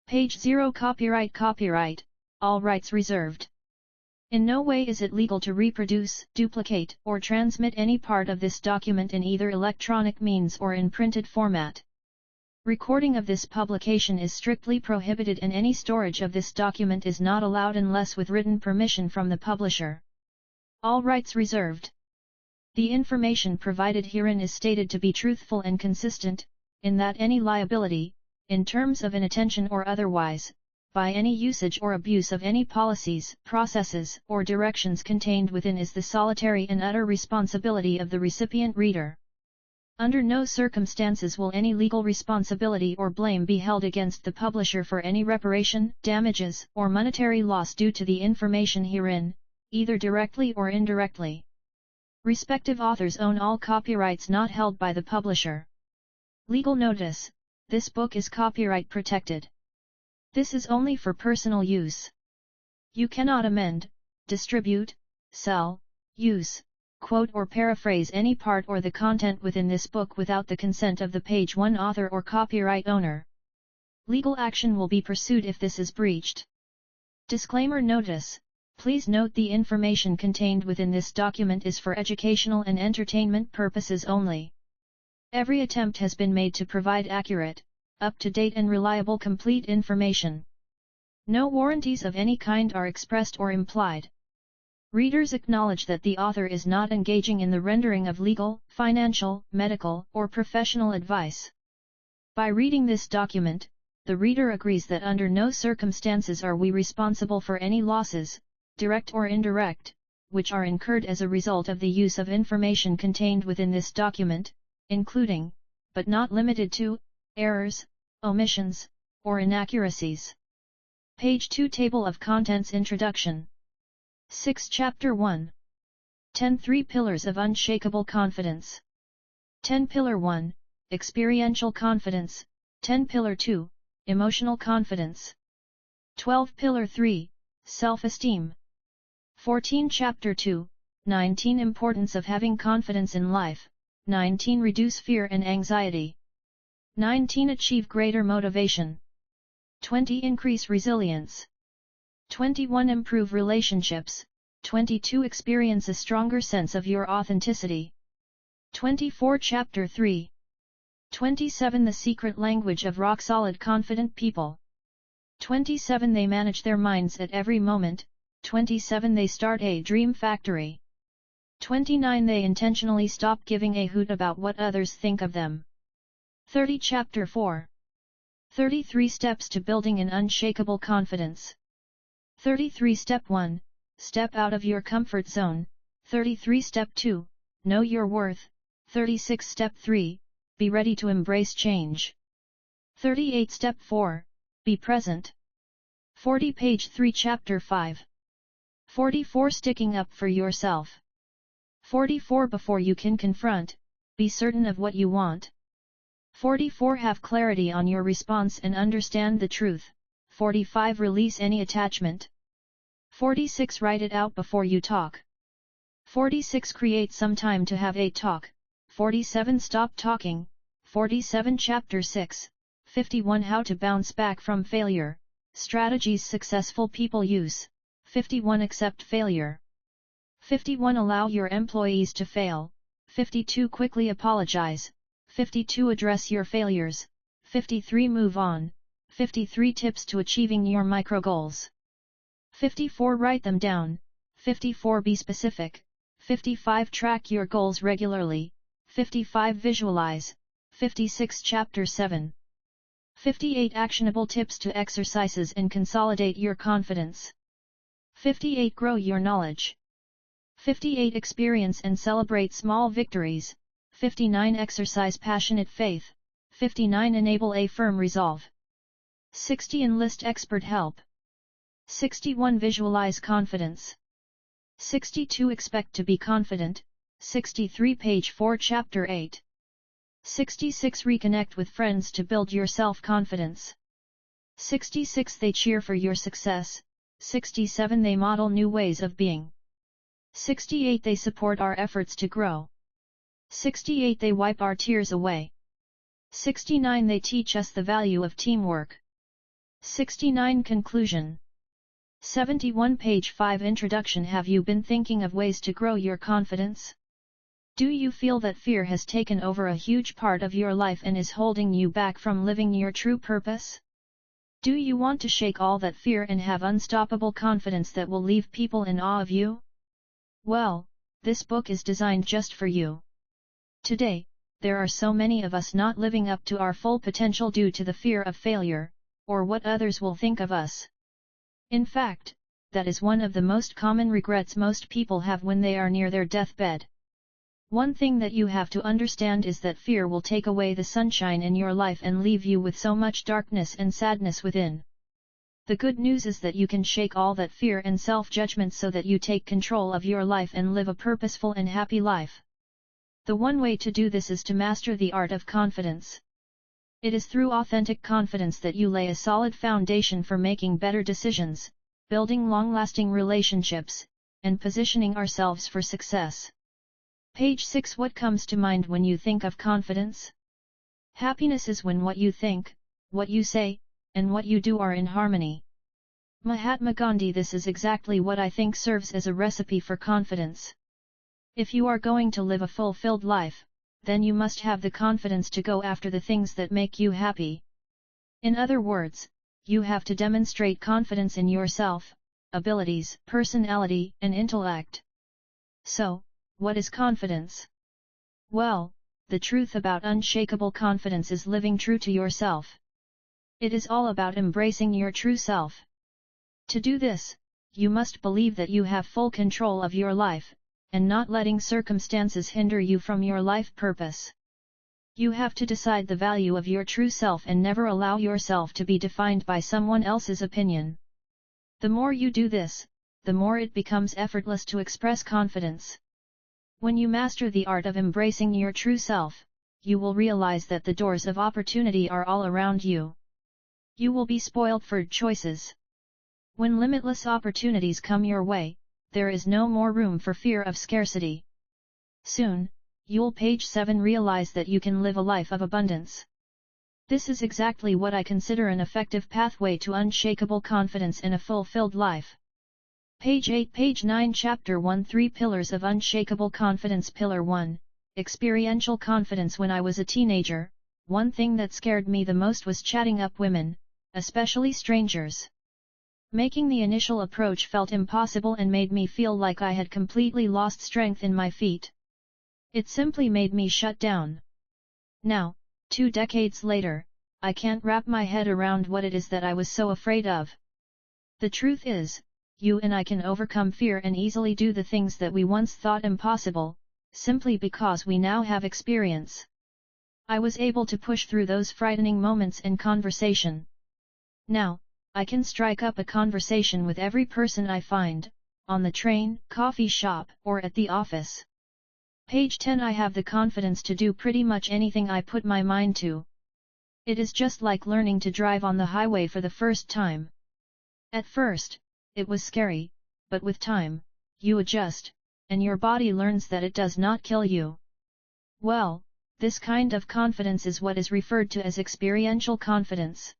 Page 0 Copyright, all rights reserved. In no way is it legal to reproduce, duplicate, or transmit any part of this document in either electronic means or in printed format. Recording of this publication is strictly prohibited and any storage of this document is not allowed unless with written permission from the publisher. All rights reserved. The information provided herein is stated to be truthful and consistent, in that any liability, in terms of inattention or otherwise, by any usage or abuse of any policies, processes, or directions contained within is the solitary and utter responsibility of the recipient reader. Under no circumstances will any legal responsibility or blame be held against the publisher for any reparation, damages, or monetary loss due to the information herein, either directly or indirectly. Respective authors own all copyrights not held by the publisher. Legal notice: this book is copyright protected. This is only for personal use. You cannot amend, distribute, sell, use, quote or paraphrase any part or the content within this book without the consent of the page 1 author or copyright owner. Legal action will be pursued if this is breached. Disclaimer notice: please note the information contained within this document is for educational and entertainment purposes only. Every attempt has been made to provide accurate, up-to-date and reliable complete information. No warranties of any kind are expressed or implied. Readers acknowledge that the author is not engaging in the rendering of legal, financial, medical, or professional advice. By reading this document, the reader agrees that under no circumstances are we responsible for any losses, direct or indirect, which are incurred as a result of the use of information contained within this document, including, but not limited to, errors, omissions, or inaccuracies. Page 2 Table of Contents Introduction 6 Chapter 1 10 3 Pillars of Unshakable Confidence 10 Pillar 1 Experiential Confidence 10 Pillar 2 Emotional Confidence 12 Pillar 3 Self-Esteem 14 Chapter 2 19 Importance of having confidence in life 19 Reduce fear and anxiety 19 Achieve greater motivation 20 Increase resilience 21 Improve relationships 22 Experience a stronger sense of your authenticity 24 Chapter 3 27 The secret language of rock-solid confident people 27 They manage their minds at every moment 27 They start a dream factory 29 They intentionally stop giving a hoot about what others think of them 30 Chapter 4 33 Steps to building an unshakable confidence 33 Step 1 Step out of your comfort zone 33 Step 2 Know your worth 36 Step 3 Be ready to embrace change 38 Step 4 Be present 40 Page 3 Chapter 5 44 Sticking up for yourself 44 Before you can confront, be certain of what you want 44 Have clarity on your response and understand the truth 45 Release any attachment 46 Write it out before you talk 46 Create some time to have a talk 47 Stop talking 47 Chapter 6 51 How to bounce back from failure, strategies successful people use 51 Accept failure 51 Allow your employees to fail 52 Quickly apologize 52 Address your failures 53 Move on 53 Tips to achieving your micro goals 54 Write them down 54 Be specific 55 Track your goals regularly 55 Visualize 56 Chapter 7 58 Actionable tips to exercises and consolidate your confidence 58 Grow your knowledge 58 Experience and celebrate small victories 59 Exercise passionate faith 59 Enable a firm resolve 60 Enlist expert help 61 Visualize confidence 62 Expect to be confident 63 Page 4 Chapter 8 66 Reconnect with friends to build your self-confidence 66 They cheer for your success 67 They model new ways of being 68 They support our efforts to grow 68 They wipe our tears away 69 They teach us the value of teamwork 69 Conclusion. 71 Page 5 Introduction. Have you been thinking of ways to grow your confidence? Do you feel that fear has taken over a huge part of your life and is holding you back from living your true purpose? Do you want to shake all that fear and have unstoppable confidence that will leave people in awe of you? Well, this book is designed just for you. Today, there are so many of us not living up to our full potential due to the fear of failure, or what others will think of us. In fact, that is one of the most common regrets most people have when they are near their deathbed. One thing that you have to understand is that fear will take away the sunshine in your life and leave you with so much darkness and sadness within. The good news is that you can shake all that fear and self-judgment so that you take control of your life and live a purposeful and happy life. The one way to do this is to master the art of confidence. It is through authentic confidence that you lay a solid foundation for making better decisions, building long-lasting relationships, and positioning ourselves for success. Page 6. What comes to mind when you think of confidence? Happiness is when what you think, what you say, and what you do are in harmony. Mahatma Gandhi. This is exactly what I think serves as a recipe for confidence. If you are going to live a fulfilled life, then you must have the confidence to go after the things that make you happy. In other words, you have to demonstrate confidence in yourself, abilities, personality, and intellect. So, what is confidence? Well, the truth about unshakable confidence is living true to yourself. It is all about embracing your true self. To do this, you must believe that you have full control of your life, and not letting circumstances hinder you from your life purpose. You have to decide the value of your true self and never allow yourself to be defined by someone else's opinion. The more you do this, the more it becomes effortless to express confidence. When you master the art of embracing your true self, you will realize that the doors of opportunity are all around you. You will be spoiled for choices. When limitless opportunities come your way, there is no more room for fear of scarcity. Soon, you'll page 7 realize that you can live a life of abundance. This is exactly what I consider an effective pathway to unshakable confidence in a fulfilled life. Page 8 Page 9 Chapter 1 3 Pillars of Unshakable Confidence. Pillar 1, Experiential Confidence. When I was a teenager, one thing that scared me the most was chatting up women, especially strangers. Making the initial approach felt impossible and made me feel like I had completely lost strength in my feet. It simply made me shut down. Now, 2 decades later, I can't wrap my head around what it is that I was so afraid of. The truth is, you and I can overcome fear and easily do the things that we once thought impossible, simply because we now have experience. I was able to push through those frightening moments in conversation. Now, I can strike up a conversation with every person I find, on the train, coffee shop, or at the office. Page 10 I have the confidence to do pretty much anything I put my mind to. It is just like learning to drive on the highway for the first time. At first, it was scary, but with time, you adjust, and your body learns that it does not kill you. Well, this kind of confidence is what is referred to as experiential confidence.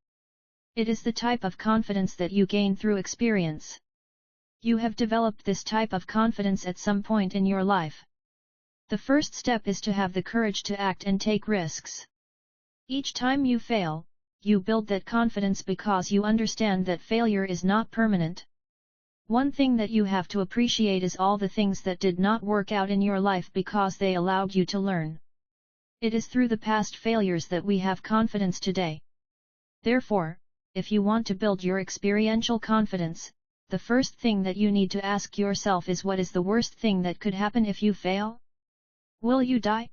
It is the type of confidence that you gain through experience. You have developed this type of confidence at some point in your life. The first step is to have the courage to act and take risks. Each time you fail, you build that confidence because you understand that failure is not permanent. One thing that you have to appreciate is all the things that did not work out in your life because they allowed you to learn. It is through the past failures that we have confidence today. Therefore, if you want to build your experiential confidence, the first thing that you need to ask yourself is, what is the worst thing that could happen if you fail? Will you die?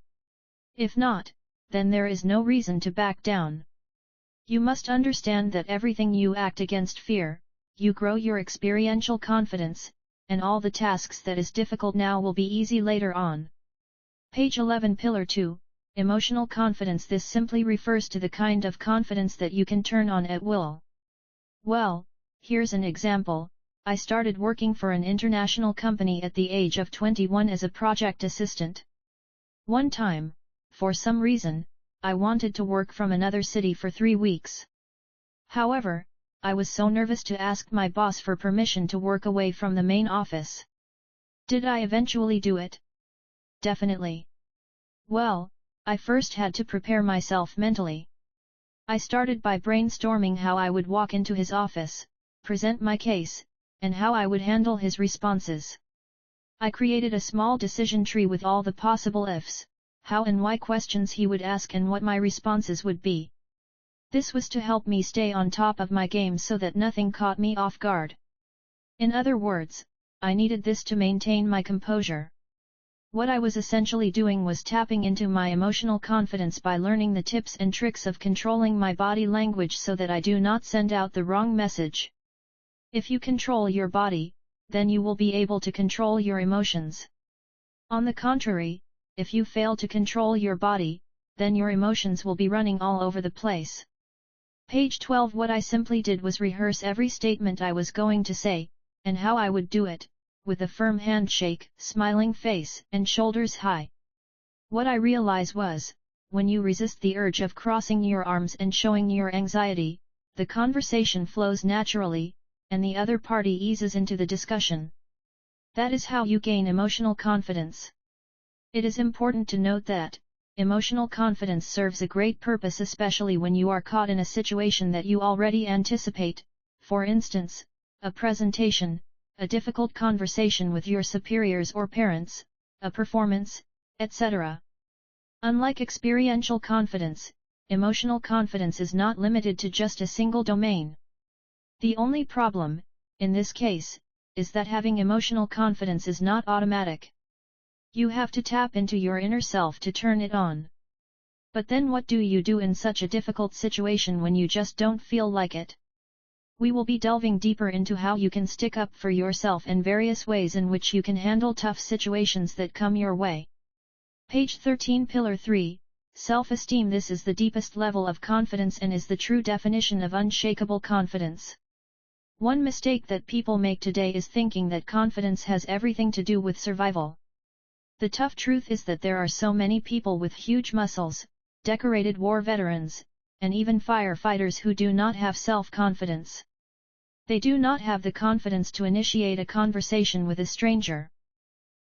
If not, then there is no reason to back down. You must understand that everything you act against fear, you grow your experiential confidence, and all the tasks that is difficult now will be easy later on. Page 11 Pillar 2, Emotional Confidence. This simply refers to the kind of confidence that you can turn on at will. Well, here's an example. I started working for an international company at the age of 21 as a project assistant. One time, for some reason, I wanted to work from another city for 3 weeks. However, I was so nervous to ask my boss for permission to work away from the main office. Did I eventually do it? Definitely. Well, I first had to prepare myself mentally. I started by brainstorming how I would walk into his office, present my case, and how I would handle his responses. I created a small decision tree with all the possible ifs, how and why questions he would ask and what my responses would be. This was to help me stay on top of my game so that nothing caught me off guard. In other words, I needed this to maintain my composure. What I was essentially doing was tapping into my emotional confidence by learning the tips and tricks of controlling my body language so that I do not send out the wrong message. If you control your body, then you will be able to control your emotions. On the contrary, if you fail to control your body, then your emotions will be running all over the place. Page 12. What I simply did was rehearse every statement I was going to say, and how I would do it, with a firm handshake, smiling face, and shoulders high. What I realized was, when you resist the urge of crossing your arms and showing your anxiety, the conversation flows naturally, and the other party eases into the discussion. That is how you gain emotional confidence. It is important to note that, emotional confidence serves a great purpose especially when you are caught in a situation that you already anticipate, for instance, a presentation, a difficult conversation with your superiors or parents, a performance, etc. Unlike experiential confidence, emotional confidence is not limited to just a single domain. The only problem, in this case, is that having emotional confidence is not automatic. You have to tap into your inner self to turn it on. But then what do you do in such a difficult situation when you just don't feel like it? We will be delving deeper into how you can stick up for yourself and various ways in which you can handle tough situations that come your way. Page 13. Pillar 3, Self-esteem. This is the deepest level of confidence and is the true definition of unshakable confidence. One mistake that people make today is thinking that confidence has everything to do with survival. The tough truth is that there are so many people with huge muscles, decorated war veterans, and even firefighters who do not have self-confidence. They do not have the confidence to initiate a conversation with a stranger.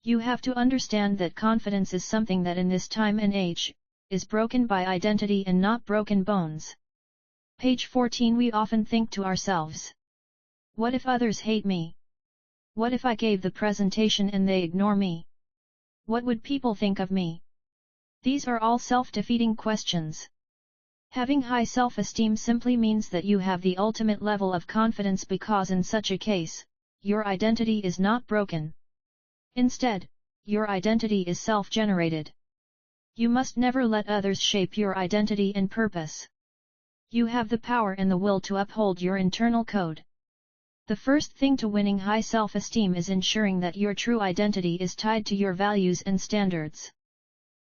You have to understand that confidence is something that in this time and age, is broken by identity and not broken bones. Page 14. We often think to ourselves, what if others hate me? What if I gave the presentation and they ignore me? What would people think of me? These are all self-defeating questions. Having high self-esteem simply means that you have the ultimate level of confidence because in such a case, your identity is not broken. Instead, your identity is self-generated. You must never let others shape your identity and purpose. You have the power and the will to uphold your internal code. The first thing to winning high self-esteem is ensuring that your true identity is tied to your values and standards.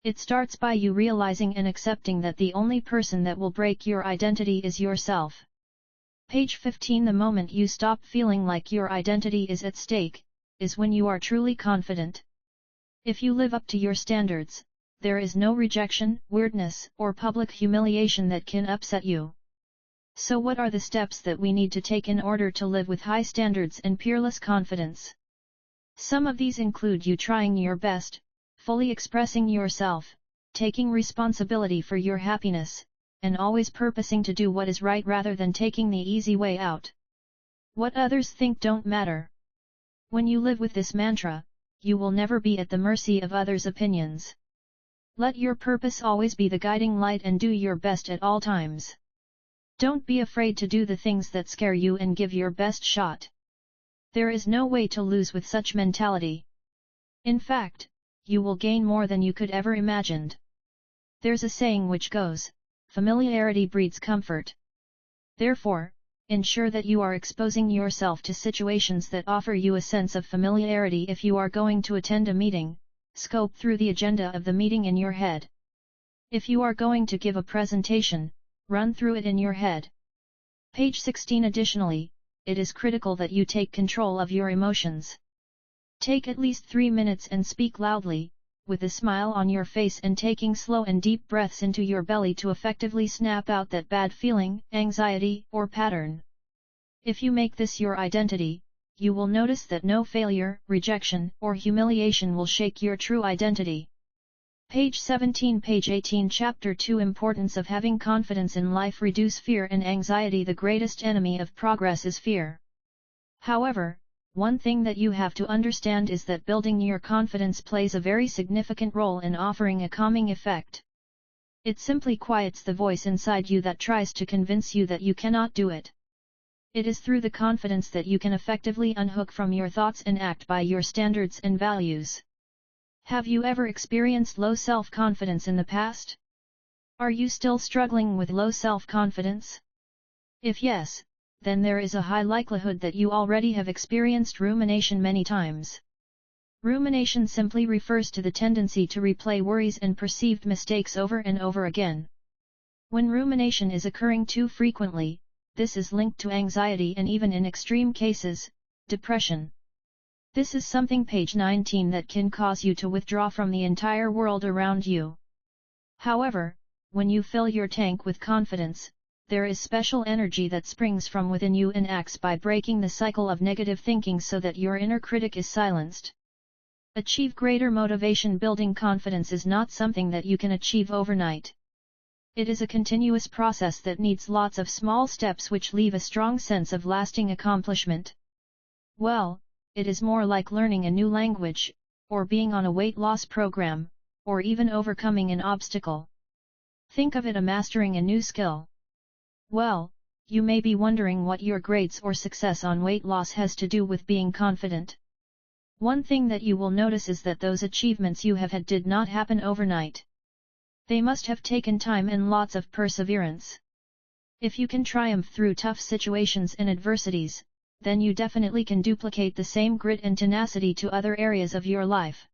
It starts by you realizing and accepting that the only person that will break your identity is yourself. Page 15. The moment you stop feeling like your identity is at stake, is when you are truly confident. If you live up to your standards, there is no rejection, weirdness, or public humiliation that can upset you. So what are the steps that we need to take in order to live with high standards and peerless confidence? Some of these include you trying your best, fully expressing yourself, taking responsibility for your happiness, and always purposing to do what is right rather than taking the easy way out. What others think don't matter. When you live with this mantra, you will never be at the mercy of others' opinions. Let your purpose always be the guiding light and do your best at all times. Don't be afraid to do the things that scare you and give your best shot. There is no way to lose with such mentality. In fact, you will gain more than you could ever imagined. There's a saying which goes, familiarity breeds comfort. Therefore, ensure that you are exposing yourself to situations that offer you a sense of familiarity. If you are going to attend a meeting, scope through the agenda of the meeting in your head. If you are going to give a presentation, run through it in your head. Page 16. Additionally, it is critical that you take control of your emotions. Take at least 3 minutes and speak loudly, with a smile on your face and taking slow and deep breaths into your belly to effectively snap out that bad feeling, anxiety, or pattern. If you make this your identity, you will notice that no failure, rejection, or humiliation will shake your true identity. Page 17, Page 18, Chapter 2, Importance of having confidence in life. Reduce fear and anxiety. The greatest enemy of progress is fear. However, one thing that you have to understand is that building your confidence plays a very significant role in offering a calming effect. It simply quiets the voice inside you that tries to convince you that you cannot do it. It is through the confidence that you can effectively unhook from your thoughts and act by your standards and values. Have you ever experienced low self-confidence in the past? Are you still struggling with low self-confidence? If yes, then there is a high likelihood that you already have experienced rumination many times. Rumination simply refers to the tendency to replay worries and perceived mistakes over and over again. When rumination is occurring too frequently, this is linked to anxiety and even in extreme cases, depression. This is something, page 19, that can cause you to withdraw from the entire world around you. However, when you fill your tank with confidence, there is special energy that springs from within you and acts by breaking the cycle of negative thinking so that your inner critic is silenced. Achieve greater motivation. Building confidence is not something that you can achieve overnight. It is a continuous process that needs lots of small steps which leave a strong sense of lasting accomplishment. Well, it is more like learning a new language, or being on a weight loss program, or even overcoming an obstacle. Think of it as mastering a new skill. Well, you may be wondering what your grades or success on weight loss has to do with being confident. One thing that you will notice is that those achievements you have had did not happen overnight. They must have taken time and lots of perseverance. If you can triumph through tough situations and adversities, then you definitely can duplicate the same grit and tenacity to other areas of your life.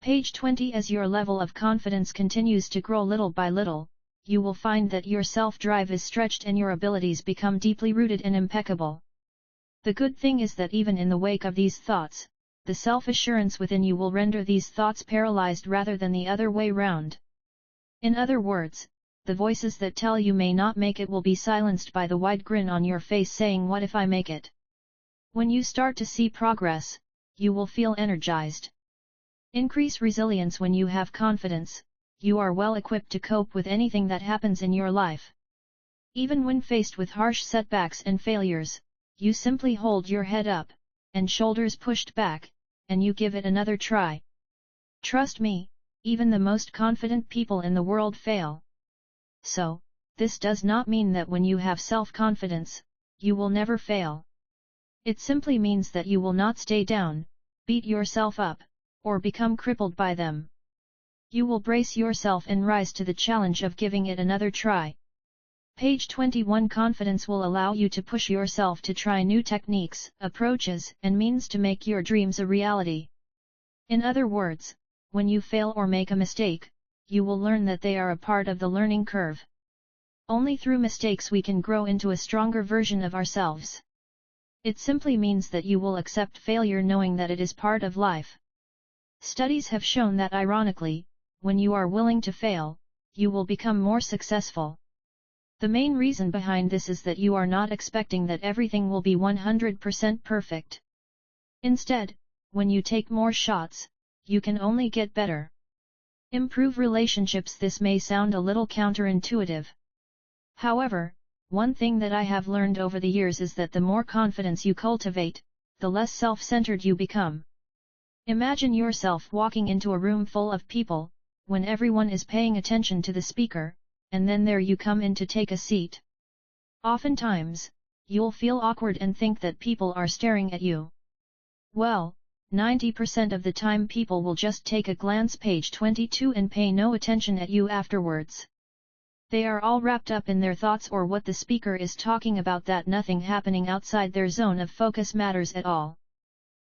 Page 20. As your level of confidence continues to grow little by little, you will find that your self-drive is stretched and your abilities become deeply rooted and impeccable. The good thing is that even in the wake of these thoughts, the self-assurance within you will render these thoughts paralyzed rather than the other way round. In other words, the voices that tell you may not make it will be silenced by the wide grin on your face saying, "What if I make it?" When you start to see progress, you will feel energized. Increase resilience. When you have confidence, you are well equipped to cope with anything that happens in your life. Even when faced with harsh setbacks and failures, you simply hold your head up, and shoulders pushed back, and you give it another try. Trust me, even the most confident people in the world fail. So, this does not mean that when you have self-confidence, you will never fail. It simply means that you will not stay down, beat yourself up, or become crippled by them. You will brace yourself and rise to the challenge of giving it another try. Page 21. Confidence will allow you to push yourself to try new techniques, approaches, and means to make your dreams a reality. In other words, when you fail or make a mistake, you will learn that they are a part of the learning curve. Only through mistakes we can grow into a stronger version of ourselves. It simply means that you will accept failure knowing that it is part of life. Studies have shown that ironically, when you are willing to fail, you will become more successful. The main reason behind this is that you are not expecting that everything will be 100% perfect. Instead, when you take more shots, you can only get better. Improve relationships. This may sound a little counterintuitive. However, one thing that I have learned over the years is that the more confidence you cultivate, the less self-centered you become. Imagine yourself walking into a room full of people, when everyone is paying attention to the speaker, and then there you come in to take a seat. Oftentimes, you'll feel awkward and think that people are staring at you. Well, 90% of the time people will just take a glance, page 22, and pay no attention at you afterwards. They are all wrapped up in their thoughts or what the speaker is talking about, that nothing happening outside their zone of focus matters at all.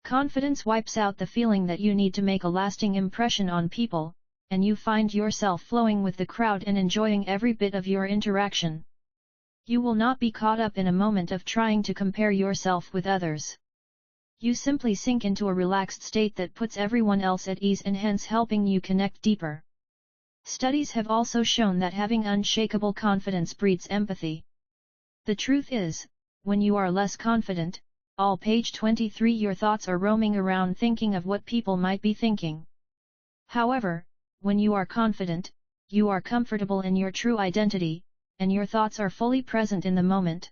Confidence wipes out the feeling that you need to make a lasting impression on people, and you find yourself flowing with the crowd and enjoying every bit of your interaction. You will not be caught up in a moment of trying to compare yourself with others. You simply sink into a relaxed state that puts everyone else at ease and hence helping you connect deeper. Studies have also shown that having unshakable confidence breeds empathy. The truth is, when you are less confident, all page 23 your thoughts are roaming around thinking of what people might be thinking. However, when you are confident, you are comfortable in your true identity, and your thoughts are fully present in the moment.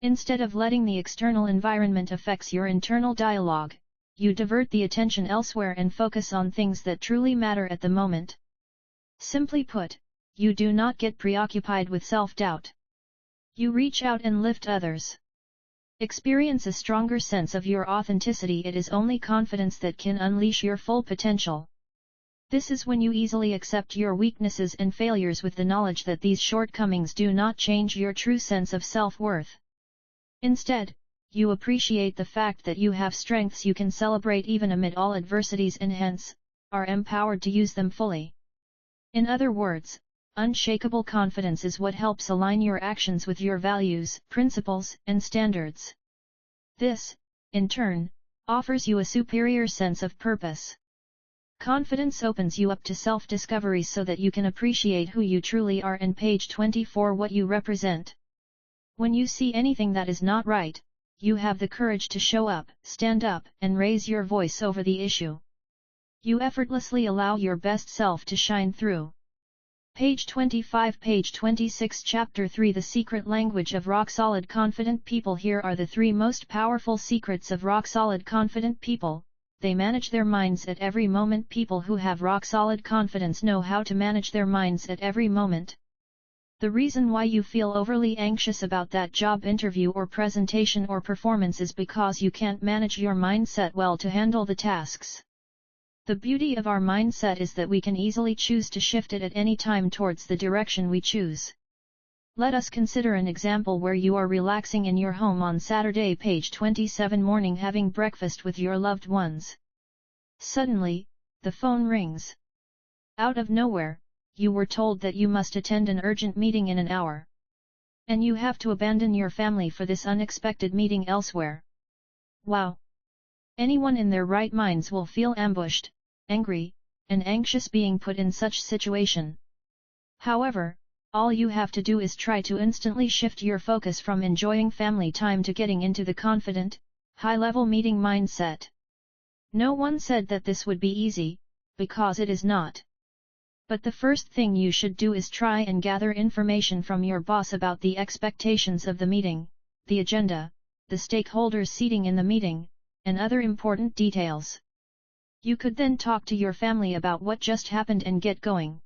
Instead of letting the external environment affect your internal dialogue, you divert the attention elsewhere and focus on things that truly matter at the moment. Simply put, you do not get preoccupied with self-doubt. You reach out and lift others. Experience a stronger sense of your authenticity. It is only confidence that can unleash your full potential. This is when you easily accept your weaknesses and failures with the knowledge that these shortcomings do not change your true sense of self-worth. Instead, you appreciate the fact that you have strengths you can celebrate even amid all adversities and hence, are empowered to use them fully. In other words, unshakable confidence is what helps align your actions with your values, principles, and standards. This, in turn, offers you a superior sense of purpose. Confidence opens you up to self-discovery so that you can appreciate who you truly are and page 24 what you represent. When you see anything that is not right, you have the courage to show up, stand up, and raise your voice over the issue. You effortlessly allow your best self to shine through. Page 25 Page 26 Chapter 3 The Secret Language of Rock-Solid Confident People. Here are the 3 most powerful secrets of rock-solid confident people. They manage their minds at every moment. People who have rock-solid confidence know how to manage their minds at every moment. The reason why you feel overly anxious about that job interview or presentation or performance is because you can't manage your mindset well to handle the tasks. The beauty of our mindset is that we can easily choose to shift it at any time towards the direction we choose. Let us consider an example where you are relaxing in your home on Saturday, page 27 morning, having breakfast with your loved ones. Suddenly, the phone rings. Out of nowhere, you were told that you must attend an urgent meeting in an hour. And you have to abandon your family for this unexpected meeting elsewhere. Wow! Anyone in their right minds will feel ambushed, angry, and anxious being put in such situation. However, all you have to do is try to instantly shift your focus from enjoying family time to getting into the confident, high-level meeting mindset. No one said that this would be easy, because it is not. But the first thing you should do is try and gather information from your boss about the expectations of the meeting, the agenda, the stakeholders seating in the meeting, and other important details. You could then talk to your family about what just happened and get going.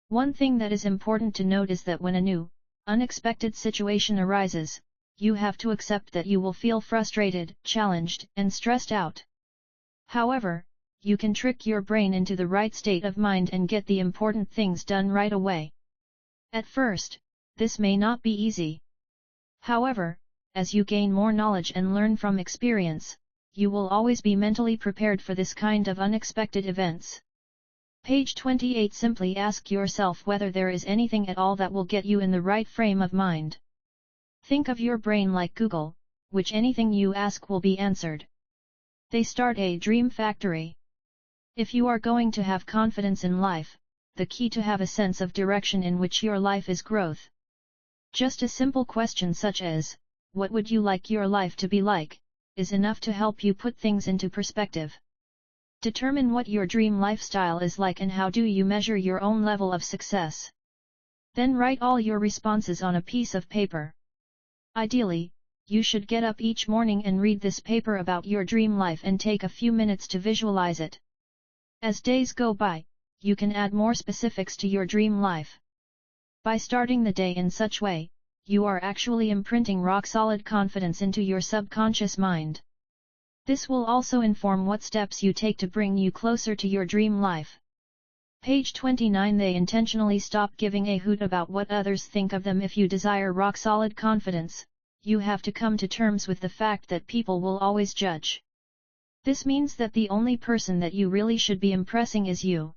One thing that is important to note is that when a new, unexpected situation arises, you have to accept that you will feel frustrated, challenged, and stressed out. However, you can trick your brain into the right state of mind and get the important things done right away. At first, this may not be easy. However, as you gain more knowledge and learn from experience, you will always be mentally prepared for this kind of unexpected events. Page 28 Simply ask yourself whether there is anything at all that will get you in the right frame of mind. Think of your brain like Google, which anything you ask will be answered. They start a dream factory. If you are going to have confidence in life, the key to have a sense of direction in which your life is growth. Just a simple question such as, what would you like your life to be like, is enough to help you put things into perspective. Determine what your dream lifestyle is like and how do you measure your own level of success. Then write all your responses on a piece of paper. Ideally, you should get up each morning and read this paper about your dream life and take a few minutes to visualize it. As days go by, you can add more specifics to your dream life. By starting the day in such way, you are actually imprinting rock-solid confidence into your subconscious mind. This will also inform what steps you take to bring you closer to your dream life. Page 29 They intentionally stop giving a hoot about what others think of them. If you desire rock-solid confidence, you have to come to terms with the fact that people will always judge. This means that the only person that you really should be impressing is you.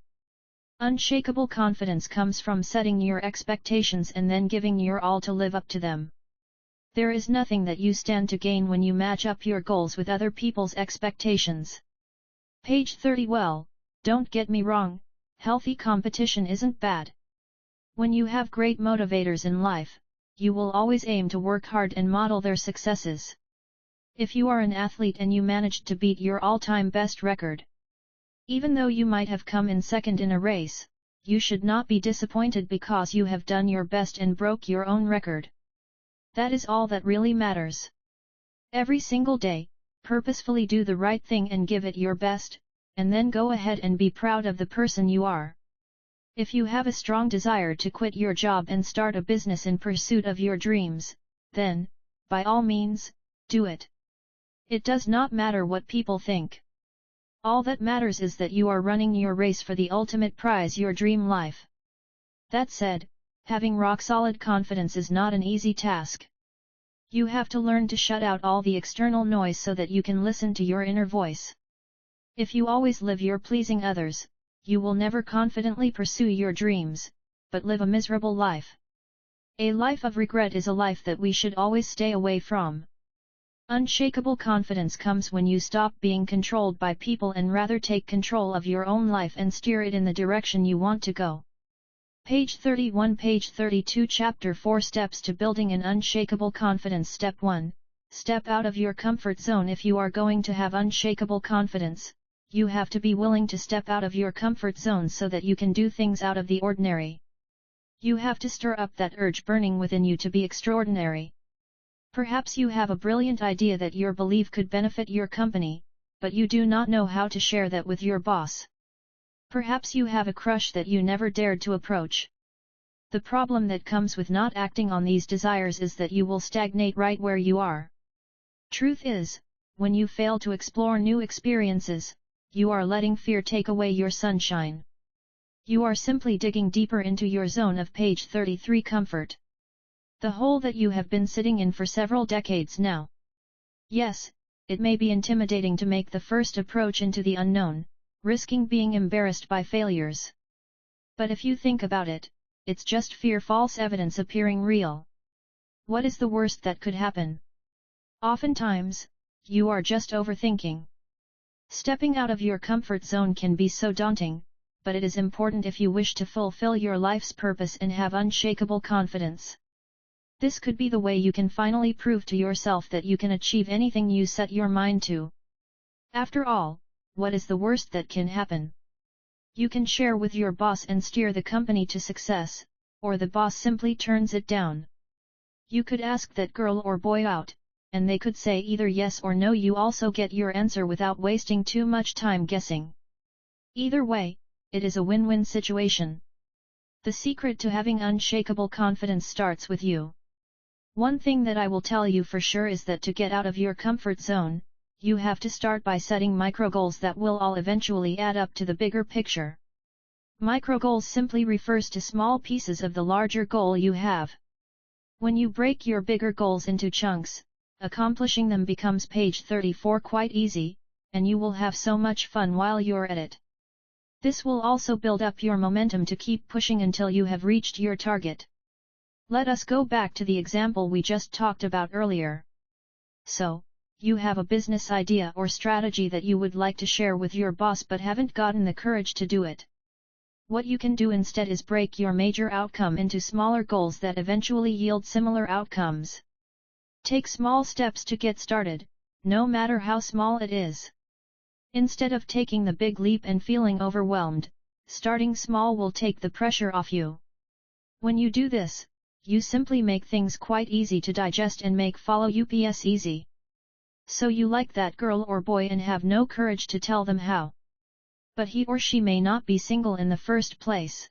Unshakable confidence comes from setting your expectations and then giving your all to live up to them. There is nothing that you stand to gain when you match up your goals with other people's expectations. Page 30 Well, don't get me wrong, healthy competition isn't bad. When you have great motivators in life, you will always aim to work hard and model their successes. If you are an athlete and you managed to beat your all-time best record, even though you might have come in second in a race, you should not be disappointed because you have done your best and broke your own record. That is all that really matters. Every single day, purposefully do the right thing and give it your best, and then go ahead and be proud of the person you are. If you have a strong desire to quit your job and start a business in pursuit of your dreams, then, by all means, do it. It does not matter what people think. All that matters is that you are running your race for the ultimate prize, your dream life. That said, having rock-solid confidence is not an easy task. You have to learn to shut out all the external noise so that you can listen to your inner voice. If you always live your pleasing others, you will never confidently pursue your dreams, but live a miserable life. A life of regret is a life that we should always stay away from. Unshakable confidence comes when you stop being controlled by people and rather take control of your own life and steer it in the direction you want to go. Page 31, Page 32, Chapter 4, Steps to Building an Unshakable Confidence. Step 1. Step out of your comfort zone. If you are going to have unshakable confidence, you have to be willing to step out of your comfort zone so that you can do things out of the ordinary. You have to stir up that urge burning within you to be extraordinary. Perhaps you have a brilliant idea that you believe could benefit your company, but you do not know how to share that with your boss. Perhaps you have a crush that you never dared to approach. The problem that comes with not acting on these desires is that you will stagnate right where you are. Truth is, when you fail to explore new experiences, you are letting fear take away your sunshine. You are simply digging deeper into your zone of Page 33 comfort. The hole that you have been sitting in for several decades now. Yes, it may be intimidating to make the first approach into the unknown, risking being embarrassed by failures. But if you think about it, it's just fear, false evidence appearing real. What is the worst that could happen? Oftentimes, you are just overthinking. Stepping out of your comfort zone can be so daunting, but it is important if you wish to fulfill your life's purpose and have unshakable confidence. This could be the way you can finally prove to yourself that you can achieve anything you set your mind to. After all, what is the worst that can happen? You can share with your boss and steer the company to success, or the boss simply turns it down. You could ask that girl or boy out, and they could say either yes or no. You also get your answer without wasting too much time guessing. Either way, it is a win-win situation. The secret to having unshakable confidence starts with you. One thing that I will tell you for sure is that to get out of your comfort zone, you have to start by setting micro goals that will all eventually add up to the bigger picture. Micro goals simply refers to small pieces of the larger goal you have. When you break your bigger goals into chunks, accomplishing them becomes Page 34 quite easy, and you will have so much fun while you're at it. This will also build up your momentum to keep pushing until you have reached your target. Let us go back to the example we just talked about earlier. So, you have a business idea or strategy that you would like to share with your boss but haven't gotten the courage to do it. What you can do instead is break your major outcome into smaller goals that eventually yield similar outcomes. Take small steps to get started, no matter how small it is. Instead of taking the big leap and feeling overwhelmed, starting small will take the pressure off you. When you do this, you simply make things quite easy to digest and make follow ups easy. So you like that girl or boy and have no courage to tell them how. But he or she may not be single in the first place.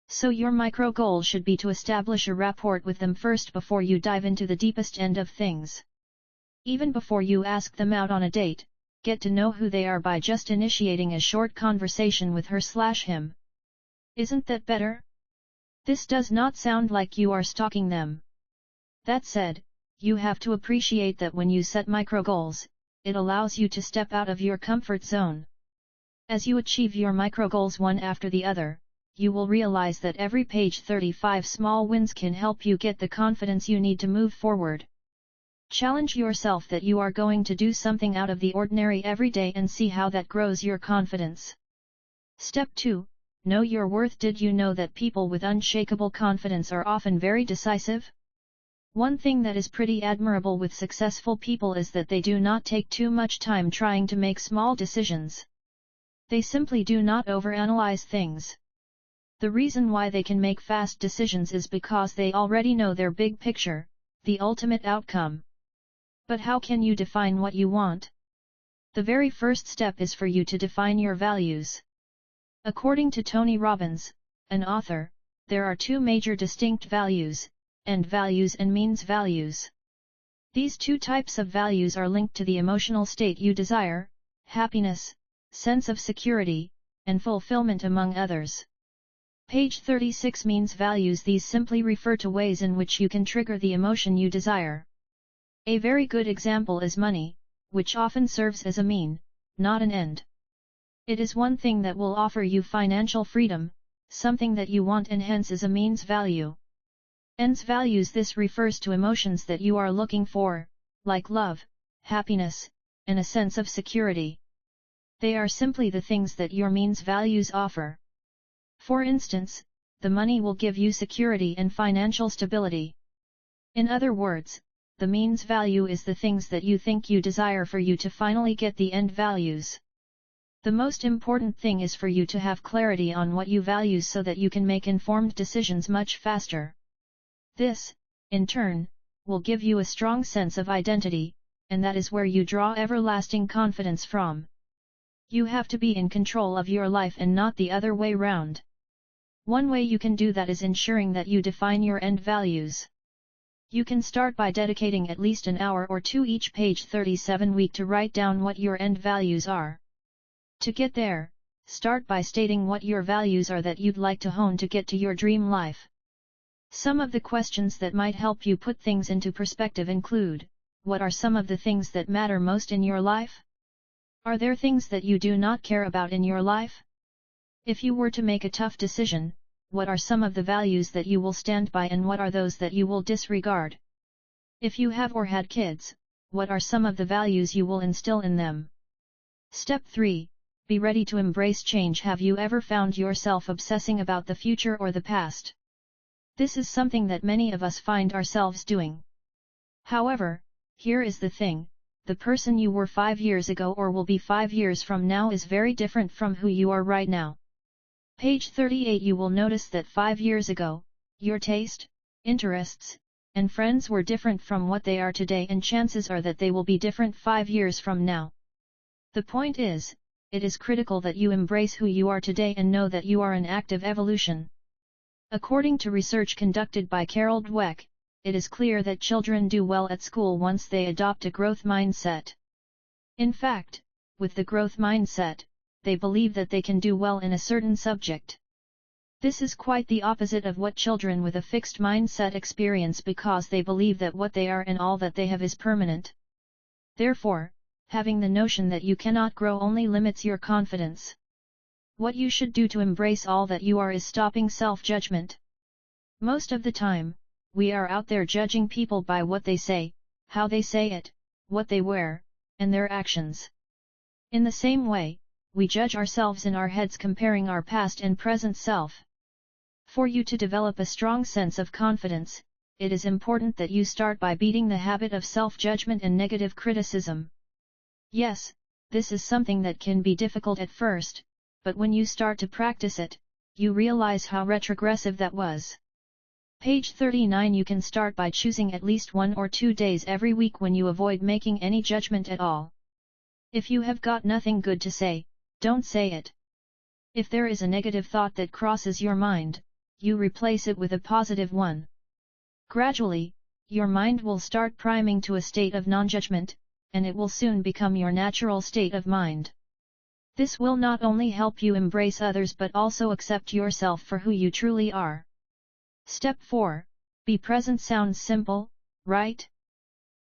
So your micro goal should be to establish a rapport with them first before you dive into the deepest end of things. Even before you ask them out on a date, get to know who they are by just initiating a short conversation with her/him. Isn't that better? This does not sound like you are stalking them. That said, you have to appreciate that when you set micro goals, it allows you to step out of your comfort zone. As you achieve your micro goals one after the other, you will realize that every Page 35 small wins can help you get the confidence you need to move forward. Challenge yourself that you are going to do something out of the ordinary every day and see how that grows your confidence. Step 2. Know your worth. Did you know that people with unshakable confidence are often very decisive? One thing that is pretty admirable with successful people is that they do not take too much time trying to make small decisions. They simply do not overanalyze things. The reason why they can make fast decisions is because they already know their big picture, the ultimate outcome. But how can you define what you want? The very first step is for you to define your values. According to Tony Robbins, an author, there are two major distinct values, end values and means values. These two types of values are linked to the emotional state you desire, happiness, sense of security, and fulfillment among others. Page 36 means values. These simply refer to ways in which you can trigger the emotion you desire. A very good example is money, which often serves as a mean, not an end. It is one thing that will offer you financial freedom, something that you want, and hence is a means value. Ends values. This refers to emotions that you are looking for, like love, happiness, and a sense of security. They are simply the things that your means values offer. For instance, the money will give you security and financial stability. In other words, the means value is the things that you think you desire for you to finally get the end values. The most important thing is for you to have clarity on what you value so that you can make informed decisions much faster. This, in turn, will give you a strong sense of identity, and that is where you draw everlasting confidence from. You have to be in control of your life and not the other way round. One way you can do that is ensuring that you define your end values. You can start by dedicating at least an hour or two each page 37 week to write down what your end values are. To get there, start by stating what your values are that you'd like to hone to get to your dream life. Some of the questions that might help you put things into perspective include: what are some of the things that matter most in your life? Are there things that you do not care about in your life? If you were to make a tough decision, what are some of the values that you will stand by and what are those that you will disregard? If you have or had kids, what are some of the values you will instill in them? Step 3. Be ready to embrace change. Have you ever found yourself obsessing about the future or the past? This is something that many of us find ourselves doing. However, here is the thing: the person you were 5 years ago or will be 5 years from now is very different from who you are right now. Page 38. You will notice that 5 years ago, your taste, interests, and friends were different from what they are today, and chances are that they will be different 5 years from now. The point is, it is critical that you embrace who you are today and know that you are in active evolution. According to research conducted by Carol Dweck, it is clear that children do well at school once they adopt a growth mindset. In fact, with the growth mindset, they believe that they can do well in a certain subject. This is quite the opposite of what children with a fixed mindset experience, because they believe that what they are and all that they have is permanent. Therefore, having the notion that you cannot grow only limits your confidence. What you should do to embrace all that you are is stopping self-judgment. Most of the time, we are out there judging people by what they say, how they say it, what they wear, and their actions. In the same way, we judge ourselves in our heads, comparing our past and present self. For you to develop a strong sense of confidence, it is important that you start by beating the habit of self-judgment and negative criticism. Yes, this is something that can be difficult at first, but when you start to practice it, you realize how retrogressive that was. Page 39. You can start by choosing at least 1 or 2 days every week when you avoid making any judgment at all. If you have got nothing good to say, don't say it. If there is a negative thought that crosses your mind, you replace it with a positive one. Gradually, your mind will start priming to a state of non-judgment, and it will soon become your natural state of mind. This will not only help you embrace others but also accept yourself for who you truly are. Step 4. Be present. Sounds simple, right?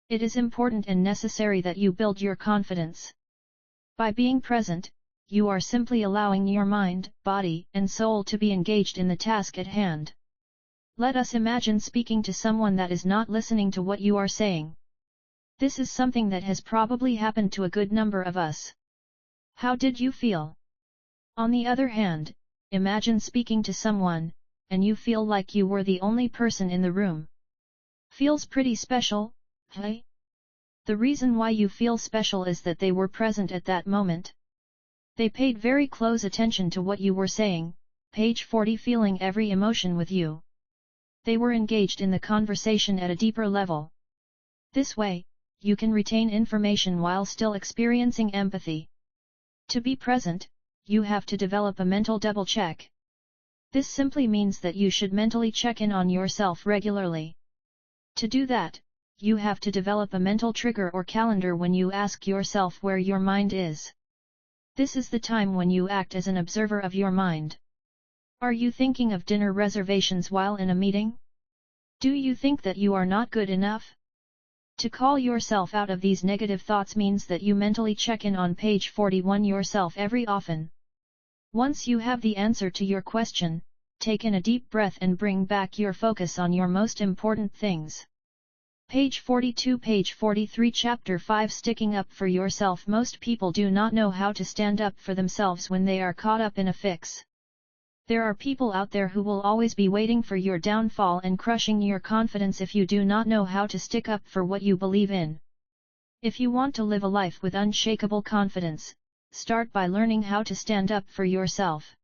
It is important and necessary that you build your confidence. By being present, you are simply allowing your mind, body, and soul to be engaged in the task at hand. Let us imagine speaking to someone that is not listening to what you are saying. This is something that has probably happened to a good number of us. How did you feel? On the other hand, imagine speaking to someone, and you feel like you were the only person in the room. Feels pretty special, hey? The reason why you feel special is that they were present at that moment. They paid very close attention to what you were saying, page 40, feeling every emotion with you. They were engaged in the conversation at a deeper level. This way, you can retain information while still experiencing empathy. To be present, you have to develop a mental double check. This simply means that you should mentally check in on yourself regularly. To do that, you have to develop a mental trigger or calendar when you ask yourself where your mind is. This is the time when you act as an observer of your mind. Are you thinking of dinner reservations while in a meeting? Do you think that you are not good enough? To call yourself out of these negative thoughts means that you mentally check in on page 41 yourself every often. Once you have the answer to your question, take in a deep breath and bring back your focus on your most important things. Page 42, page 43, chapter 5, sticking up for yourself. Most people do not know how to stand up for themselves when they are caught up in a fix. There are people out there who will always be waiting for your downfall and crushing your confidence if you do not know how to stick up for what you believe in. If you want to live a life with unshakable confidence, start by learning how to stand up for yourself.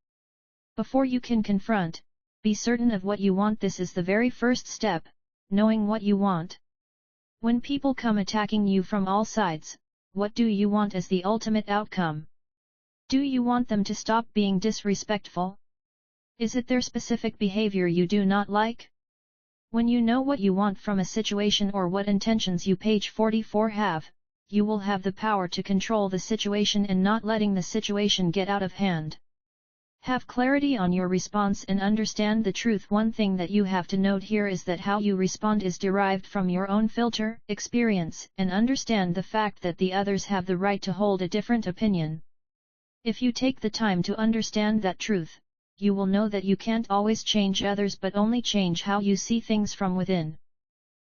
Before you can confront, be certain of what you want. This is the very first step, knowing what you want. When people come attacking you from all sides, what do you want as the ultimate outcome? Do you want them to stop being disrespectful? Is it their specific behavior you do not like? When you know what you want from a situation or what intentions you, page 44, have, you will have the power to control the situation and not letting the situation get out of hand. Have clarity on your response and understand the truth. One thing that you have to note here is that how you respond is derived from your own filter, experience, and understand the fact that the others have the right to hold a different opinion. If you take the time to understand that truth, you will know that you can't always change others but only change how you see things from within.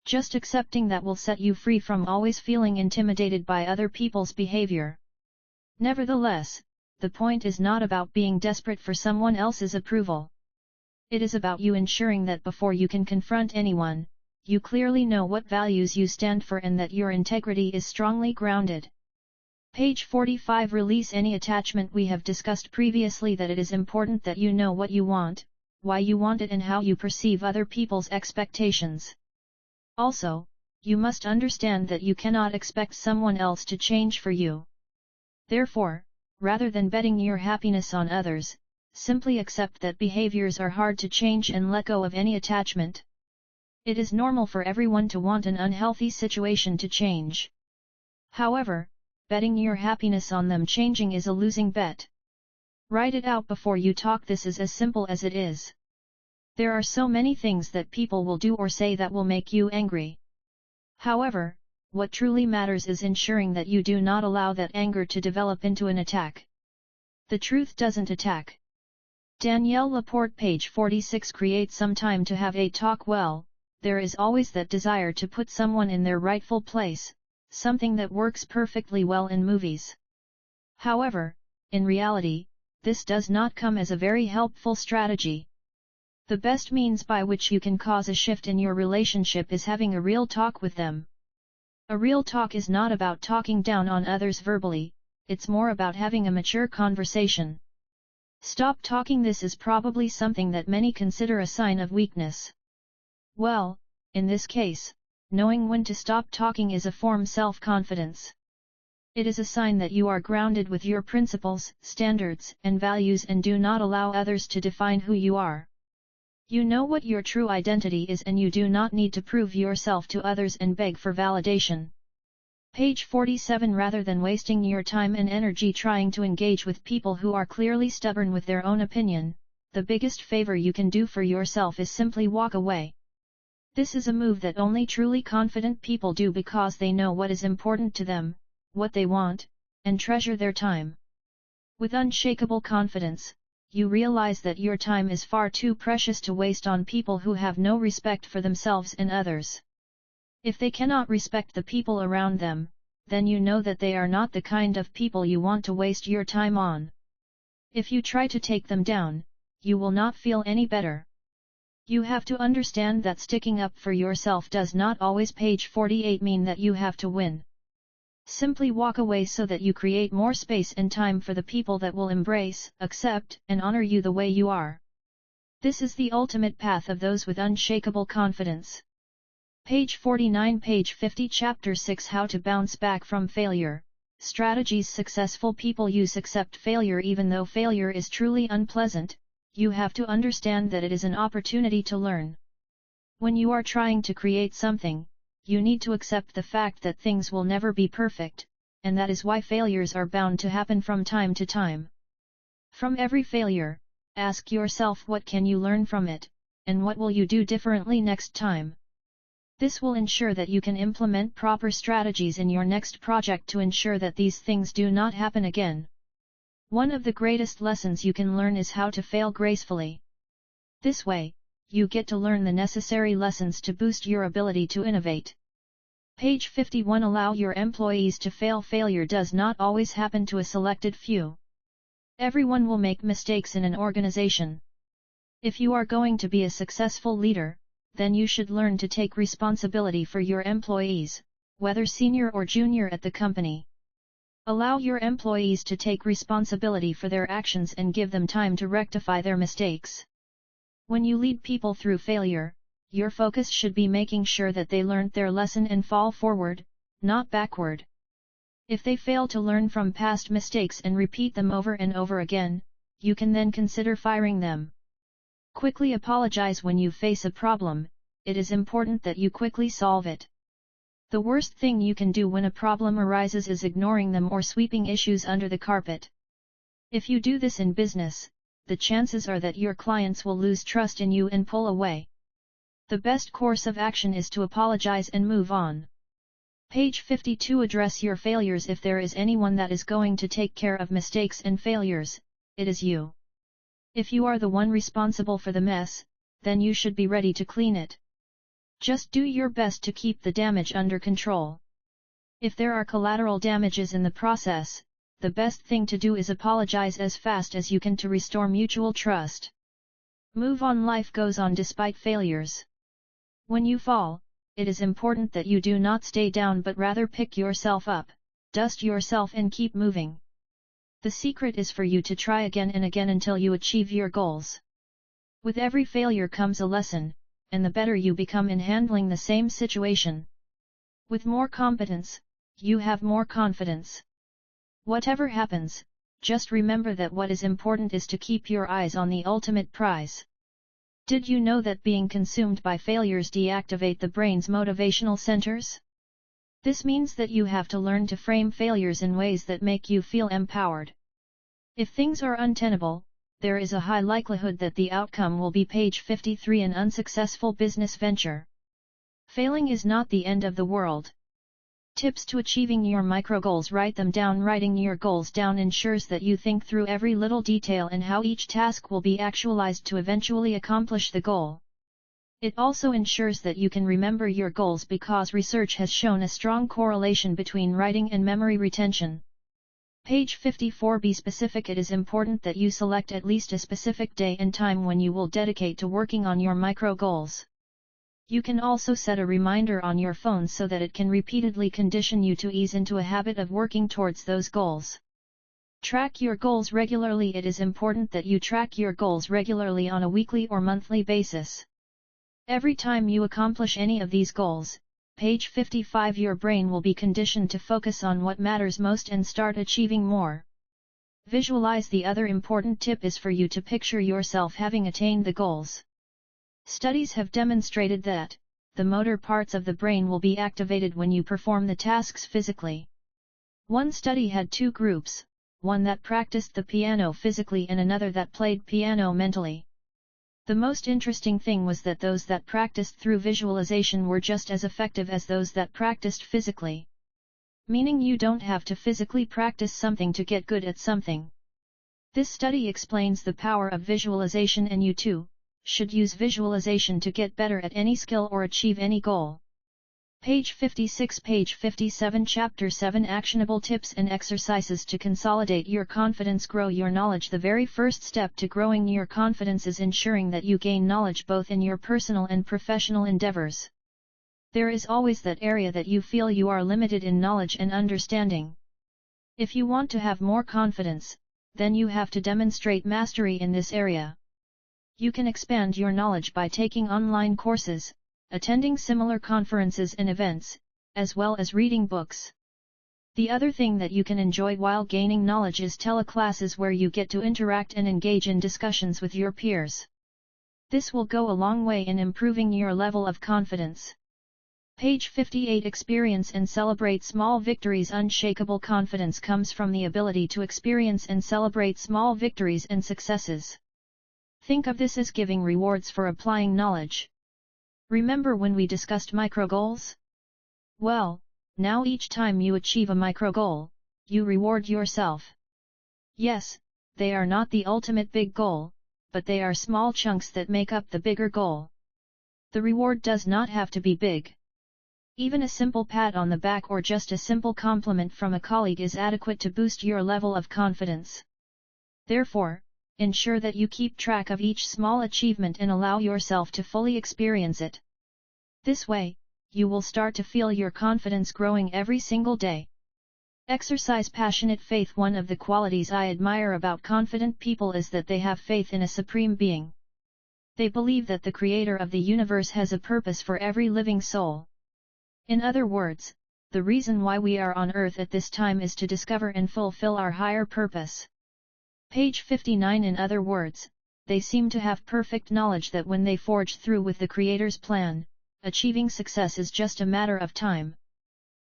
Just accepting that will set you free from always feeling intimidated by other people's behavior. Nevertheless, the point is not about being desperate for someone else's approval. It is about you ensuring that before you can confront anyone, you clearly know what values you stand for and that your integrity is strongly grounded. Page 45, release any attachment. We have discussed previously that it is important that you know what you want, why you want it, and how you perceive other people's expectations. Also, you must understand that you cannot expect someone else to change for you. Therefore, rather than betting your happiness on others, simply accept that behaviors are hard to change and let go of any attachment. It is normal for everyone to want an unhealthy situation to change. However, betting your happiness on them changing is a losing bet. Write it out before you talk. This is as simple as it is. There are so many things that people will do or say that will make you angry. However, what truly matters is ensuring that you do not allow that anger to develop into an attack. The truth doesn't attack. Danielle Laporte, page 46, create some time to have a talk. Well, there is always that desire to put someone in their rightful place, something that works perfectly well in movies. However, in reality, this does not come as a very helpful strategy. The best means by which you can cause a shift in your relationship is having a real talk with them. A real talk is not about talking down on others verbally, it's more about having a mature conversation. Stop talking. This is probably something that many consider a sign of weakness. Well, in this case, knowing when to stop talking is a form of self-confidence. It is a sign that you are grounded with your principles, standards, and values and do not allow others to define who you are. You know what your true identity is and you do not need to prove yourself to others and beg for validation. Page 47, rather than wasting your time and energy trying to engage with people who are clearly stubborn with their own opinion, the biggest favor you can do for yourself is simply walk away. This is a move that only truly confident people do because they know what is important to them, what they want, and treasure their time. With unshakable confidence, you realize that your time is far too precious to waste on people who have no respect for themselves and others. If they cannot respect the people around them, then you know that they are not the kind of people you want to waste your time on. If you try to take them down, you will not feel any better. You have to understand that sticking up for yourself does not always page 48 mean that you have to win. Simply walk away so that you create more space and time for the people that will embrace, accept, and honor you the way you are. This is the ultimate path of those with unshakable confidence. Page 49, page 50, chapter 6, How to Bounce Back from Failure. Strategies successful people use. Accept failure. Even though failure is truly unpleasant, you have to understand that it is an opportunity to learn. When you are trying to create something, you need to accept the fact that things will never be perfect, and that is why failures are bound to happen from time to time. From every failure, ask yourself what can you learn from it, and what will you do differently next time. This will ensure that you can implement proper strategies in your next project to ensure that these things do not happen again. One of the greatest lessons you can learn is how to fail gracefully. This way, you get to learn the necessary lessons to boost your ability to innovate. Page 51, Allow your employees to fail. Failure does not always happen to a selected few. Everyone will make mistakes in an organization. If you are going to be a successful leader, then you should learn to take responsibility for your employees, whether senior or junior at the company. Allow your employees to take responsibility for their actions and give them time to rectify their mistakes. When you lead people through failure, your focus should be making sure that they learned their lesson and fall forward, not backward. If they fail to learn from past mistakes and repeat them over and over again, you can then consider firing them. Quickly apologize when you face a problem. It is important that you quickly solve it. The worst thing you can do when a problem arises is ignoring them or sweeping issues under the carpet. If you do this in business, the chances are that your clients will lose trust in you and pull away. The best course of action is to apologize and move on. Page 52, Address your failures. If there is anyone that is going to take care of mistakes and failures, it is you. If you are the one responsible for the mess, then you should be ready to clean it. Just do your best to keep the damage under control. If there are collateral damages in the process, the best thing to do is apologize as fast as you can to restore mutual trust. Move on. Life goes on despite failures. When you fall, it is important that you do not stay down but rather pick yourself up, dust yourself and keep moving. The secret is for you to try again and again until you achieve your goals. With every failure comes a lesson, and the better you become in handling the same situation. With more competence, you have more confidence. Whatever happens, just remember that what is important is to keep your eyes on the ultimate prize. Did you know that being consumed by failures deactivate the brain's motivational centers? This means that you have to learn to frame failures in ways that make you feel empowered. If things are untenable, there is a high likelihood that the outcome will be page 53, An unsuccessful business venture. Failing is not the end of the world. Tips to achieving your micro goals: Write them down. Writing your goals down ensures that you think through every little detail and how each task will be actualized to eventually accomplish the goal. It also ensures that you can remember your goals because research has shown a strong correlation between writing and memory retention. Page 54, Be specific. It is important that you select at least a specific day and time when you will dedicate to working on your micro goals. You can also set a reminder on your phone so that it can repeatedly condition you to ease into a habit of working towards those goals. Track your goals regularly. It is important that you track your goals regularly on a weekly or monthly basis. Every time you accomplish any of these goals, page 55, your brain will be conditioned to focus on what matters most and start achieving more. Visualize. The other important tip is for you to picture yourself having attained the goals. Studies have demonstrated that the motor parts of the brain will be activated when you perform the tasks physically. One study had two groups, one that practiced the piano physically and another that played piano mentally. The most interesting thing was that those that practiced through visualization were just as effective as those that practiced physically. Meaning you don't have to physically practice something to get good at something. This study explains the power of visualization, and you too should use visualization to get better at any skill or achieve any goal. Page 56, Page 57, Chapter 7, Actionable Tips and Exercises to Consolidate Your Confidence. Grow your knowledge. The very first step to growing your confidence is ensuring that you gain knowledge both in your personal and professional endeavors. There is always that area that you feel you are limited in knowledge and understanding. If you want to have more confidence, then you have to demonstrate mastery in this area. You can expand your knowledge by taking online courses, attending similar conferences and events, as well as reading books. The other thing that you can enjoy while gaining knowledge is teleclasses where you get to interact and engage in discussions with your peers. This will go a long way in improving your level of confidence. Page 58, Experience and celebrate small victories. Unshakable confidence comes from the ability to experience and celebrate small victories and successes. Think of this as giving rewards for applying knowledge. Remember when we discussed micro goals? Well, now each time you achieve a micro goal, you reward yourself. Yes, they are not the ultimate big goal, but they are small chunks that make up the bigger goal. The reward does not have to be big. Even a simple pat on the back or just a simple compliment from a colleague is adequate to boost your level of confidence. Therefore, ensure that you keep track of each small achievement and allow yourself to fully experience it. This way, you will start to feel your confidence growing every single day. Exercise passionate faith. One of the qualities I admire about confident people is that they have faith in a supreme being. They believe that the creator of the universe has a purpose for every living soul. In other words, the reason why we are on earth at this time is to discover and fulfill our higher purpose. Page 59. In other words, they seem to have perfect knowledge that when they forge through with the Creator's plan, achieving success is just a matter of time.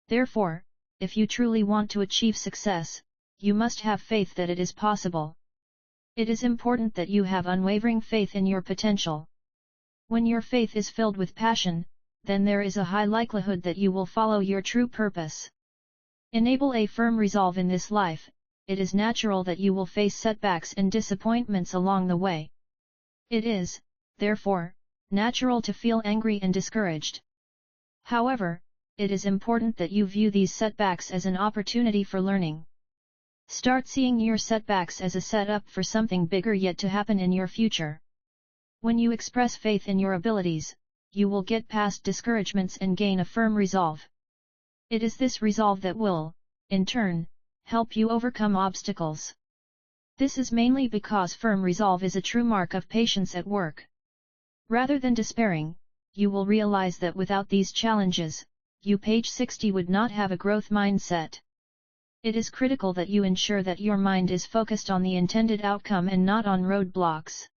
Therefore, if you truly want to achieve success, you must have faith that it is possible. It is important that you have unwavering faith in your potential. When your faith is filled with passion, then there is a high likelihood that you will follow your true purpose. Enable a firm resolve in this life. It is natural that you will face setbacks and disappointments along the way. It is, therefore, natural to feel angry and discouraged. However, it is important that you view these setbacks as an opportunity for learning. Start seeing your setbacks as a setup for something bigger yet to happen in your future. When you express faith in your abilities, you will get past discouragements and gain a firm resolve. It is this resolve that will, in turn, help you overcome obstacles. This is mainly because firm resolve is a true mark of patience at work. Rather than despairing, you will realize that without these challenges, you page 60 would not have a growth mindset. It is critical that you ensure that your mind is focused on the intended outcome and not on roadblocks.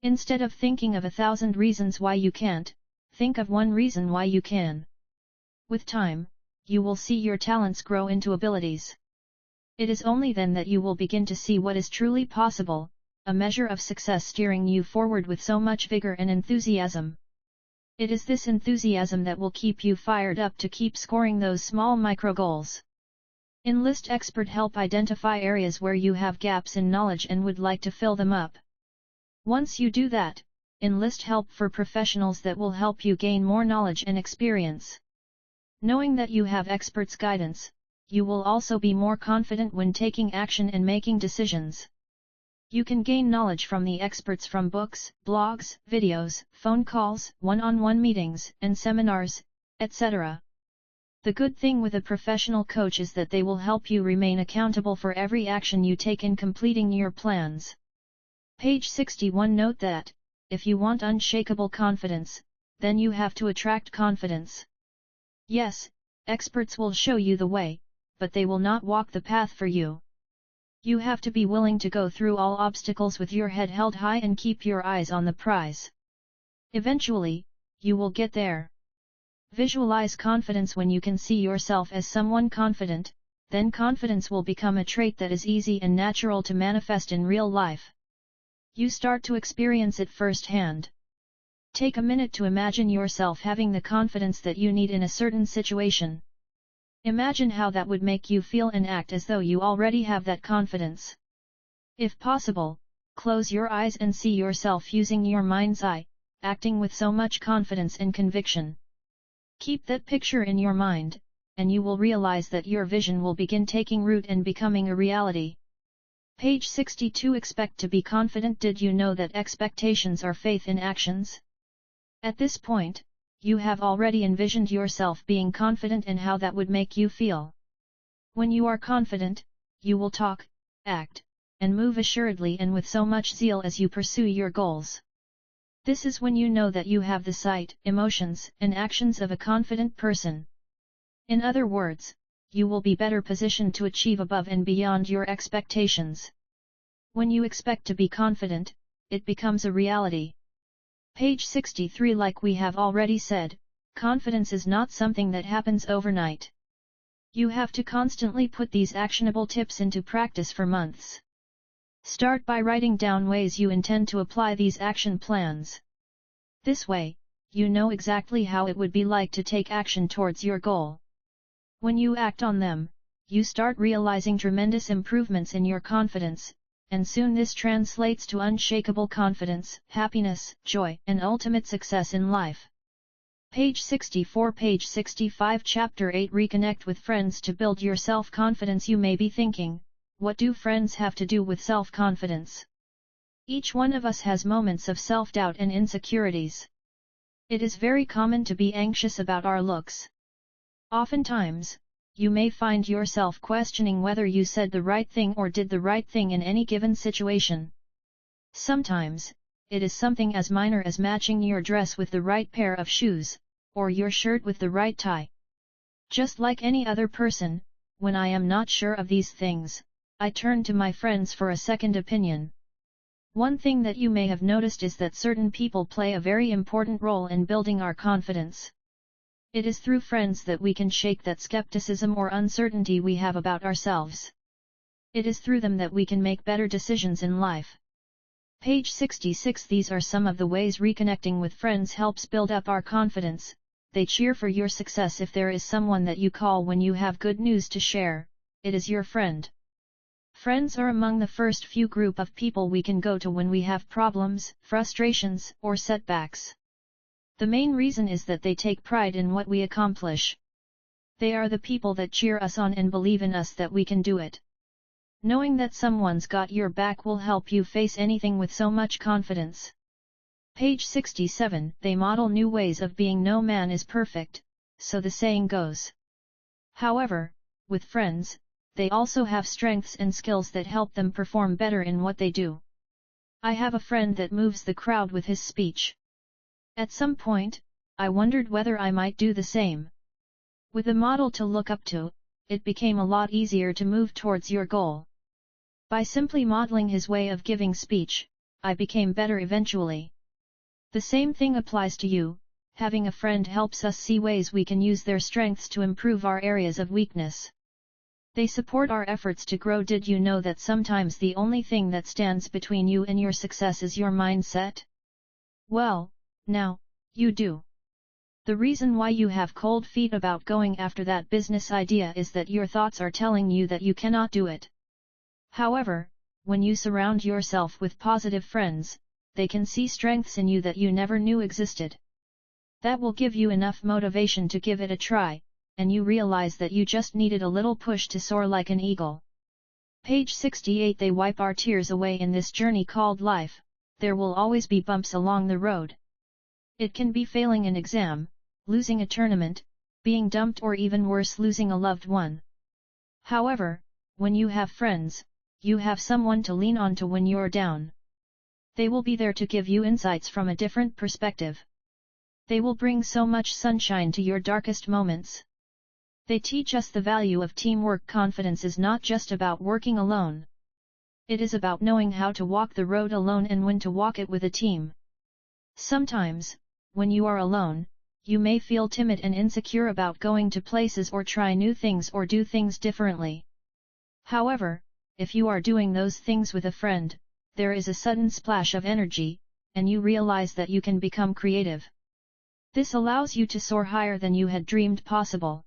Instead of thinking of 1,000 reasons why you can't, think of one reason why you can. With time, you will see your talents grow into abilities. It is only then that you will begin to see what is truly possible, a measure of success steering you forward with so much vigor and enthusiasm. It is this enthusiasm that will keep you fired up to keep scoring those small micro goals. Enlist expert help identify areas where you have gaps in knowledge and would like to fill them up. Once you do that, enlist help for professionals that will help you gain more knowledge and experience. Knowing that you have experts' guidance, you will also be more confident when taking action and making decisions. You can gain knowledge from the experts from books, blogs, videos, phone calls, one-on-one meetings, and seminars, etc. The good thing with a professional coach is that they will help you remain accountable for every action you take in completing your plans. Page 61. Note that, if you want unshakable confidence, then you have to attract confidence. Yes, experts will show you the way, but they will not walk the path for you. You have to be willing to go through all obstacles with your head held high and keep your eyes on the prize. Eventually, you will get there. Visualize confidence. When you can see yourself as someone confident, then confidence will become a trait that is easy and natural to manifest in real life. You start to experience it firsthand. Take a minute to imagine yourself having the confidence that you need in a certain situation. Imagine how that would make you feel and act as though you already have that confidence. If possible, close your eyes and see yourself using your mind's eye, acting with so much confidence and conviction. Keep that picture in your mind, and you will realize that your vision will begin taking root and becoming a reality. Page 62. Expect to be confident. Did you know that expectations are faith in actions? At this point, you have already envisioned yourself being confident and how that would make you feel. When you are confident, you will talk, act, and move assuredly and with so much zeal as you pursue your goals. This is when you know that you have the sight, emotions, and actions of a confident person. In other words, you will be better positioned to achieve above and beyond your expectations. When you expect to be confident, it becomes a reality. Page 63. Like we have already said, confidence is not something that happens overnight. You have to constantly put these actionable tips into practice for months. Start by writing down ways you intend to apply these action plans. This way, you know exactly how it would be like to take action towards your goal. When you act on them, you start realizing tremendous improvements in your confidence, and soon this translates to unshakable confidence, happiness, joy, and ultimate success in life. Page 64. Page 65. Chapter 8. Reconnect with friends to build your self-confidence. You may be thinking, what do friends have to do with self-confidence? Each one of us has moments of self-doubt and insecurities. It is very common to be anxious about our looks. Oftentimes, you may find yourself questioning whether you said the right thing or did the right thing in any given situation. Sometimes, it is something as minor as matching your dress with the right pair of shoes, or your shirt with the right tie. Just like any other person, when I am not sure of these things, I turn to my friends for a second opinion. One thing that you may have noticed is that certain people play a very important role in building our confidence. It is through friends that we can shake that skepticism or uncertainty we have about ourselves. It is through them that we can make better decisions in life. Page 66. These are some of the ways reconnecting with friends helps build up our confidence. They cheer for your success. If there is someone that you call when you have good news to share, it is your friend. Friends are among the first few group of people we can go to when we have problems, frustrations, or setbacks. The main reason is that they take pride in what we accomplish. They are the people that cheer us on and believe in us that we can do it. Knowing that someone's got your back will help you face anything with so much confidence. Page 67. They model new ways of being. No man is perfect, so the saying goes. However, with friends, they also have strengths and skills that help them perform better in what they do. I have a friend that moves the crowd with his speech. At some point, I wondered whether I might do the same. With a model to look up to, it became a lot easier to move towards your goal. By simply modeling his way of giving speech, I became better eventually. The same thing applies to you. Having a friend helps us see ways we can use their strengths to improve our areas of weakness. They support our efforts to grow. Did you know that sometimes the only thing that stands between you and your success is your mindset? Well, now, you do. The reason why you have cold feet about going after that business idea is that your thoughts are telling you that you cannot do it. However, when you surround yourself with positive friends, they can see strengths in you that you never knew existed. That will give you enough motivation to give it a try, and you realize that you just needed a little push to soar like an eagle. Page 68. They wipe our tears away. In this journey called life, there will always be bumps along the road. It can be failing an exam, losing a tournament, being dumped, or even worse, losing a loved one. However, when you have friends, you have someone to lean on to when you're down. They will be there to give you insights from a different perspective. They will bring so much sunshine to your darkest moments. They teach us the value of teamwork. Confidence is not just about working alone. It is about knowing how to walk the road alone and when to walk it with a team. Sometimes, when you are alone, you may feel timid and insecure about going to places or try new things or do things differently. However, if you are doing those things with a friend, there is a sudden splash of energy, and you realize that you can become creative. This allows you to soar higher than you had dreamed possible.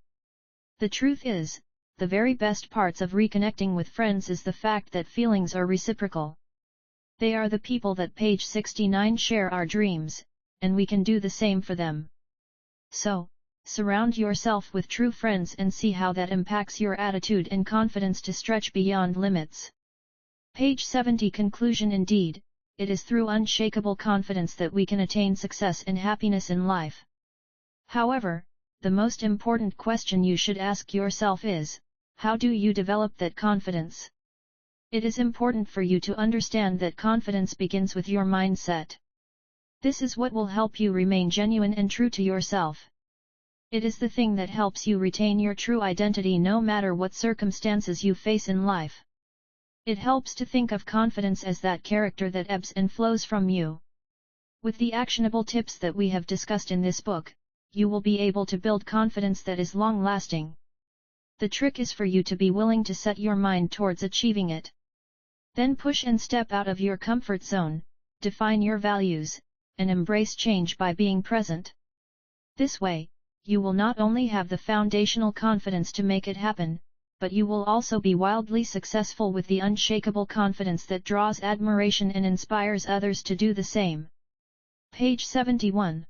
The truth is, the very best parts of reconnecting with friends is the fact that feelings are reciprocal. They are the people that page 69 share our dreams, and we can do the same for them. So, surround yourself with true friends and see how that impacts your attitude and confidence to stretch beyond limits. Page 70. Conclusion. Indeed, it is through unshakable confidence that we can attain success and happiness in life. However, the most important question you should ask yourself is, how do you develop that confidence? It is important for you to understand that confidence begins with your mindset. This is what will help you remain genuine and true to yourself. It is the thing that helps you retain your true identity no matter what circumstances you face in life. It helps to think of confidence as that character that ebbs and flows from you. With the actionable tips that we have discussed in this book, you will be able to build confidence that is long-lasting. The trick is for you to be willing to set your mind towards achieving it. Then push and step out of your comfort zone, define your values, and embrace change by being present. This way, you will not only have the foundational confidence to make it happen, but you will also be wildly successful with the unshakable confidence that draws admiration and inspires others to do the same. Page 71.